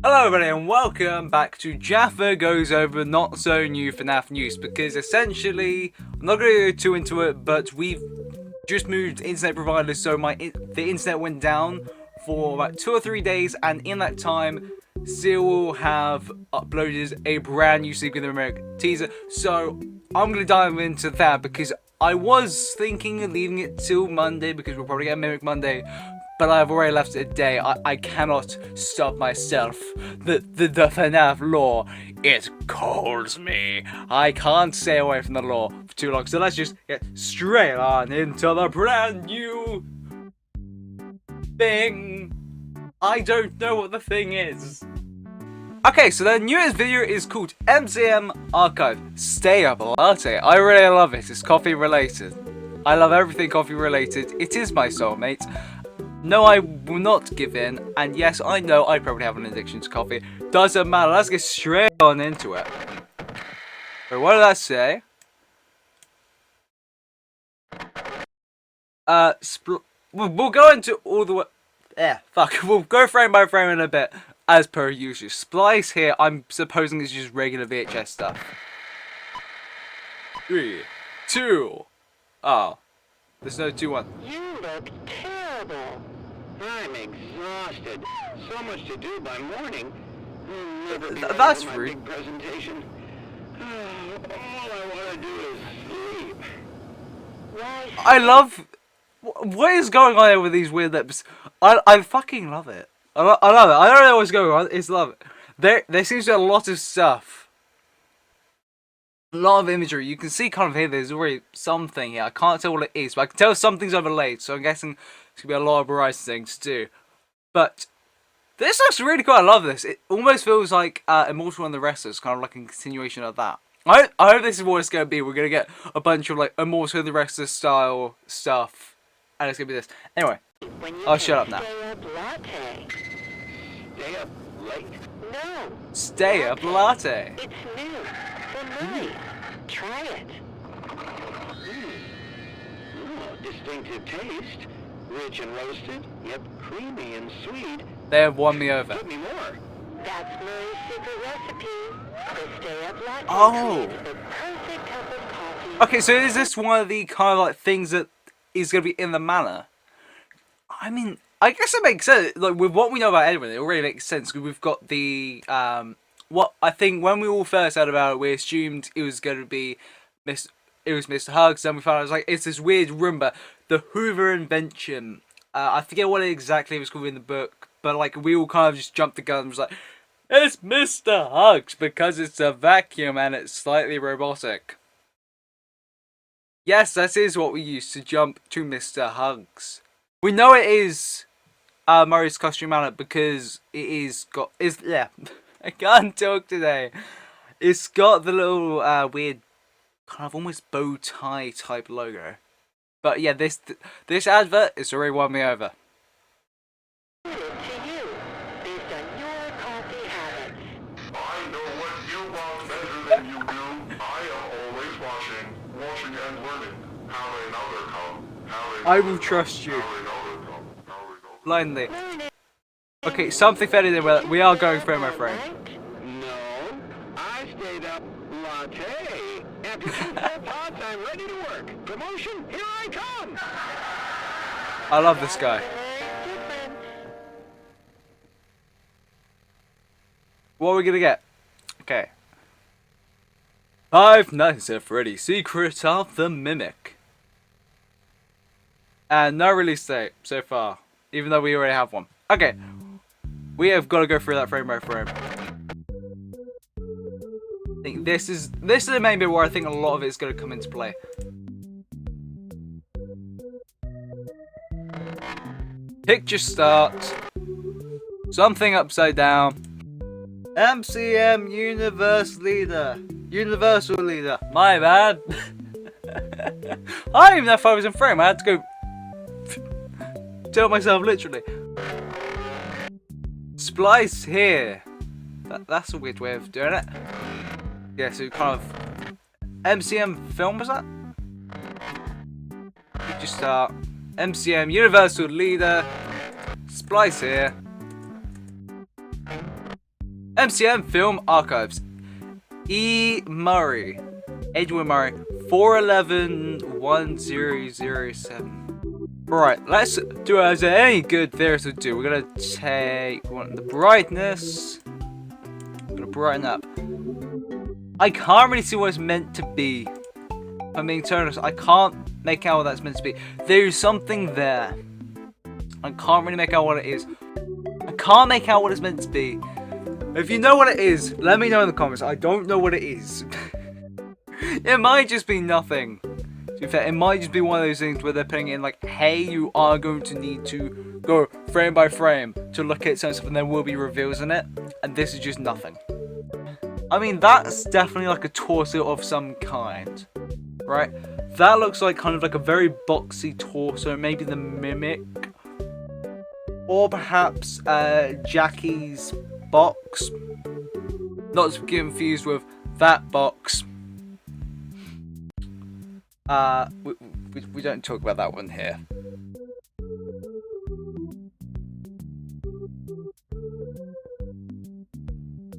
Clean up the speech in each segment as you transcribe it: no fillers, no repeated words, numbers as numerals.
Hello everybody and welcome back to Jaffa Goes Over Not So New FNAF News, because essentially, I'm not going to go too into it, but we've just moved internet providers, so the internet went down for about 2 or 3 days, and in that time, Seal will have uploaded a brand new Sleep in the America teaser, so I'm going to dive into that because I was thinking of leaving it till Monday because we'll probably get Mimic Monday. But I've already left it a day. I cannot stop myself. The FNAF law, it calls me. I can't stay away from the law for too long. So let's just get straight on into the brand new thing. I don't know what the thing is. Okay, so the newest video is called MCM Archive Stay Up Latte. I really love it. It's coffee related. I love everything coffee related. It is my soulmate. No, I will not give in, and yes, I know I probably have an addiction to coffee. Doesn't matter, let's get straight on into it. So what did I say? We'll go into all the way. We'll go frame by frame in a bit, as per usual. Splice here, I'm supposing it's just regular VHS stuff. 3, 2, oh. There's no 2, 1. You look terrible. I'm exhausted. So much to do by morning. That's rude. Big presentation. All I want to do is sleep. Why? I love. What is going on here with these weird lips? I fucking love it. I love it. I don't know what's going on. It's love it. There seems to be a lot of stuff. A lot of imagery. You can see kind of here there's already something here. I can't tell what it is, but I can tell something's overlaid, so I'm guessing it's going to be a lot of variety things to do. But this looks really cool. I love this. It almost feels like Immortal and the Wrestlers, kind of like a continuation of that. I hope this is what it's going to be. We're going to get a bunch of like Immortal and the Wrestlers style stuff, and it's going to be this. Anyway, I'll shut up now. Stay up latte. Stay up late? No. Stay Up Latte. It's new. For night. Try it. Distinctive taste. Rich and roasted, yet creamy and sweet. They have won me over. Give me more. That's my secret recipe. The Stay Up Latte. Oh. The perfect cup of coffee. Okay, so is this one of the kind of like things that is going to be in the manor? I mean, I guess it makes sense. Like with what we know about Edwin, it already makes sense because we've got the what I think when we all first heard about it, we assumed it was going to be Mr. Hugs, and we found out it was like it's this weird Roomba, the Hoover invention. I forget what exactly it was called in the book, but like we all kind of just jumped the gun and was like, it's Mr. Hugs because it's a vacuum and it's slightly robotic. Yes, that is what we used to jump to Mr. Hugs. We know it is Murray's costume manor because it is yeah. I can't talk today. It's got the little weird kind of almost bow tie type logo. But yeah, this advert is already won me over. To you, based on your coffee habits. I know what you want better than you do. I am always watching and learning. How they know they're come. I will trust you blindly. Okay, something better than we are going frame by frame. No, I stayed up latte. After 2 full pots, I'm ready to work. Promotion, here I come. I love this guy. What are we gonna get? Okay. Five Nights at Freddy's Secret of the Mimic. And no release date so far, even though we already have one. Okay. We have got to go through that frame by frame. I think this is the main bit where I think a lot of it is going to come into play. Picture start. Something upside down. MCM Universal Leader. My bad. I don't even know if I was in frame. I had to go tell myself literally. Splice here. That's a weird way of doing it. Yeah, so kind of MCM film was that? Just start MCM Universal Leader. Splice here. MCM Film Archives. E. Murray. Edwin Murray. 411-1007. Right, let's do as any good theorists would do. We're gonna take the brightness. I'm gonna brighten up. I can't really see what it's meant to be. I'm being totally honest, I can't make out what that's meant to be. There's something there. I can't really make out what it is. I can't make out what it's meant to be. If you know what it is, let me know in the comments. I don't know what it is. It might just be nothing. To be fair, it might just be one of those things where they're putting in like, hey, you are going to need to go frame by frame to look at some stuff and there will be reveals in it. And this is just nothing. I mean, that's definitely like a torso of some kind, right? That looks like kind of like a very boxy torso, maybe the Mimic. Or perhaps Jackie's box. Not to be confused with that box. We don't talk about that one here.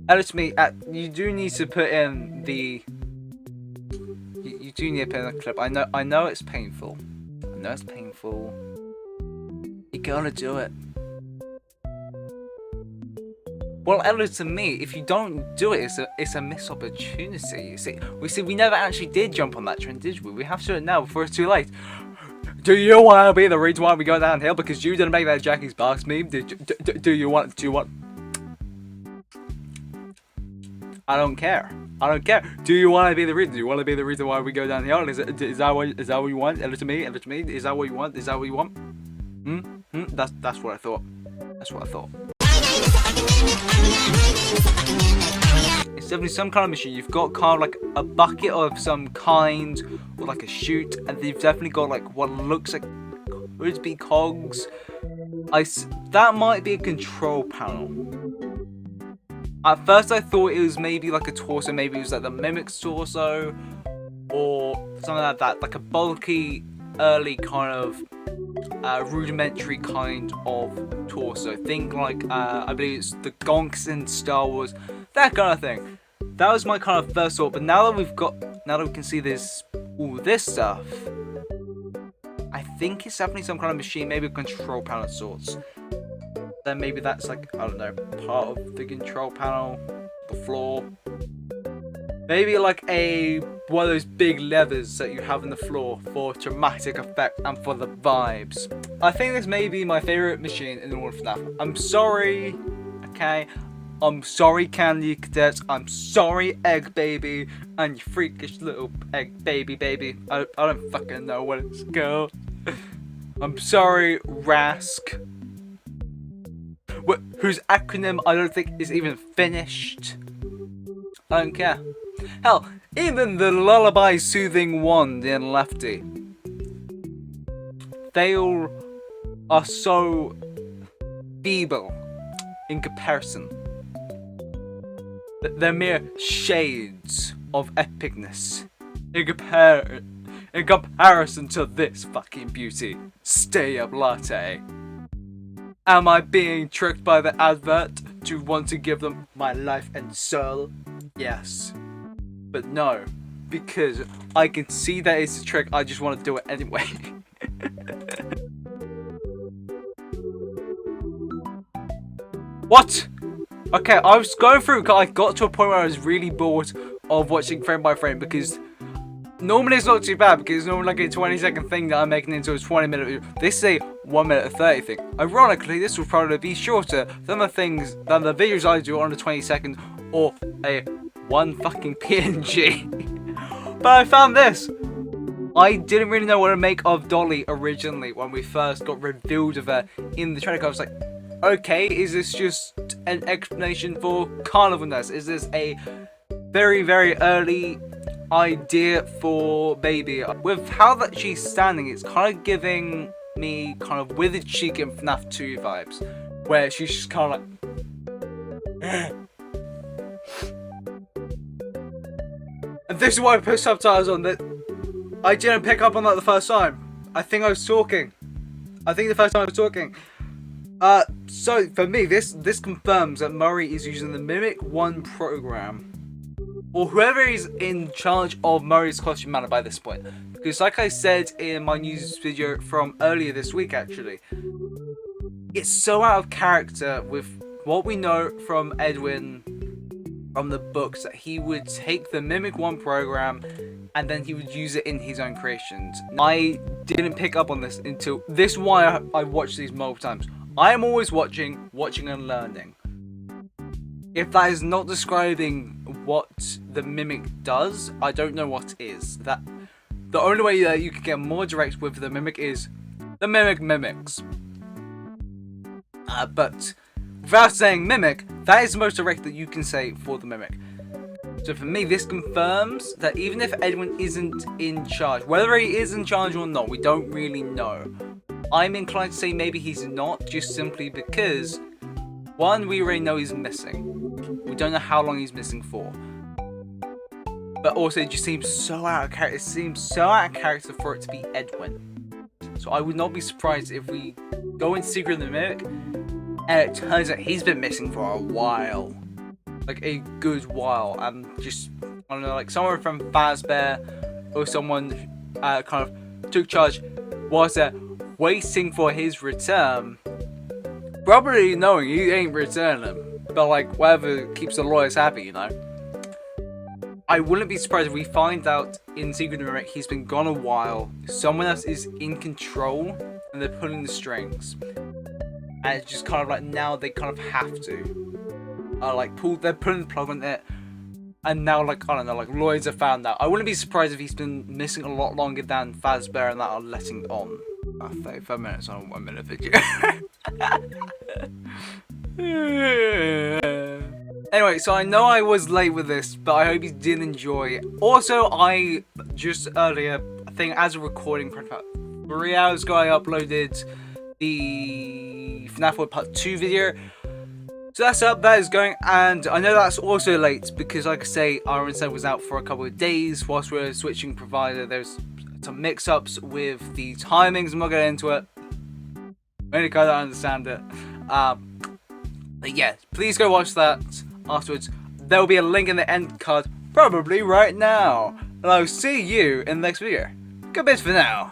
And to me, you do need to put in the. You do need to put in a clip. I know it's painful. I know it's painful. You gotta do it. Well, Ellis, to me, if you don't do it, it's a missed opportunity. You see, we never actually did jump on that trend, did we? We have to do it now before it's too late. Do you want to be the reason why we go downhill because you didn't make that Jackie's box meme? Do you want? I don't care. I don't care. Do you want to be the reason? Do you want to be the reason why we go downhill? Is that what you want? Ellis, to me, is that what you want? Is that what you want? That's what I thought. That's what I thought. It's definitely some kind of machine. You've got kind of like a bucket of some kind, or like a chute, and you've definitely got like what looks like could be cogs. That might be a control panel. At first I thought it was maybe like a torso, maybe it was like the Mimic's torso, or something like that, like a bulky, early kind of rudimentary kind of torso. Think like I believe it's the gonks in Star Wars, that kind of thing. That was my kind of first thought. But now that we can see this, all this stuff, I think it's definitely some kind of machine, maybe a control panel of sorts. Then maybe that's like, I don't know, part of the control panel, the floor. Maybe like one of those big levers that you have in the floor for dramatic effect and for the vibes. I think this may be my favourite machine in all of FNAF. I'm sorry, okay? I'm sorry, Candy Cadets. I'm sorry, Egg Baby. And you freakish little Egg Baby. I don't fucking know what it's called. I'm sorry, Rask. Whose acronym I don't think is even finished. I don't care. Hell, even the lullaby soothing wand in Lefty. They all are so feeble in comparison. They're mere shades of epicness in comparison to this fucking beauty. Stay Up Latte. Am I being tricked by the advert to want to give them my life and soul? Yes. But no, because I can see that it's a trick, I just want to do it anyway. What? Okay, I was going through, I got to a point where I was really bored of watching frame by frame, because normally it's not too bad, because it's normally like a 20-second thing that I'm making into a 20-minute video. This is a 1 minute and 30 thing. Ironically, this will probably be shorter than the videos I do on a 20-second or a one fucking PNG. But I found this. I didn't really know what to make of Dolly originally when we first got revealed of her in the trailer. I was like, okay, is this just an explanation for carnivalness? Is this a very, very early idea for Baby? With how that she's standing, it's kind of giving me kind of Withered Cheek in FNAF 2 vibes, where she's just kind of like and this is why I put subtitles on. That I didn't pick up on that the first time. I think I was talking. I think the first time I was talking. So for me, this confirms that Murray is using the Mimic 1 program, or whoever is in charge of Murray's costume manner by this point. Because like I said in my news video from earlier this week, actually, it's so out of character with what we know from Edwin from the books, that he would take the Mimic 1 program and then he would use it in his own creations. I didn't pick up on this until this is why I watched these multiple times. I am always watching and learning. If that is not describing what the Mimic does, I don't know what is. That the only way that you can get more direct with the Mimic is the Mimic mimics. But without saying Mimic, that is the most direct that you can say for the Mimic. So for me, this confirms that even if Edwin isn't in charge, whether he is in charge or not, we don't really know. I'm inclined to say maybe he's not, just simply because, one, we already know he's missing. We don't know how long he's missing for. But also, it just seems so out of character. It seems so out of character for it to be Edwin. So I would not be surprised if we go into Secret of the Mimic, and it turns out he's been missing for a while. Like a good while. And just, I don't know, like someone from Fazbear or someone kind of took charge was there waiting for his return. Probably knowing he ain't returning. But like, whatever keeps the lawyers happy, you know. I wouldn't be surprised if we find out in Secret of the Mimic he's been gone a while. Someone else is in control and they're pulling the strings. And it's just kind of like now they kind of have to. They're pulling the plug on it. And now, like, I don't know, like, lawyers have found out. I wouldn't be surprised if he's been missing a lot longer than Fazbear and that are letting on. 35 minutes on a 1 minute video. Anyway, so I know I was late with this, but I hope you did enjoy. Also, I just earlier, I think as a recording, about 3 hours ago, I uploaded the FNAF World Part 2 video. So that's up, that is going, and I know that's also late because, like I say, INFESTED was out for a couple of days whilst we were switching provider. There's some mix-ups with the timings. I'm not going into it. Really kind of understand it. But yeah, please go watch that afterwards. There will be a link in the end card, probably right now. And I'll see you in the next video. Goodbye for now.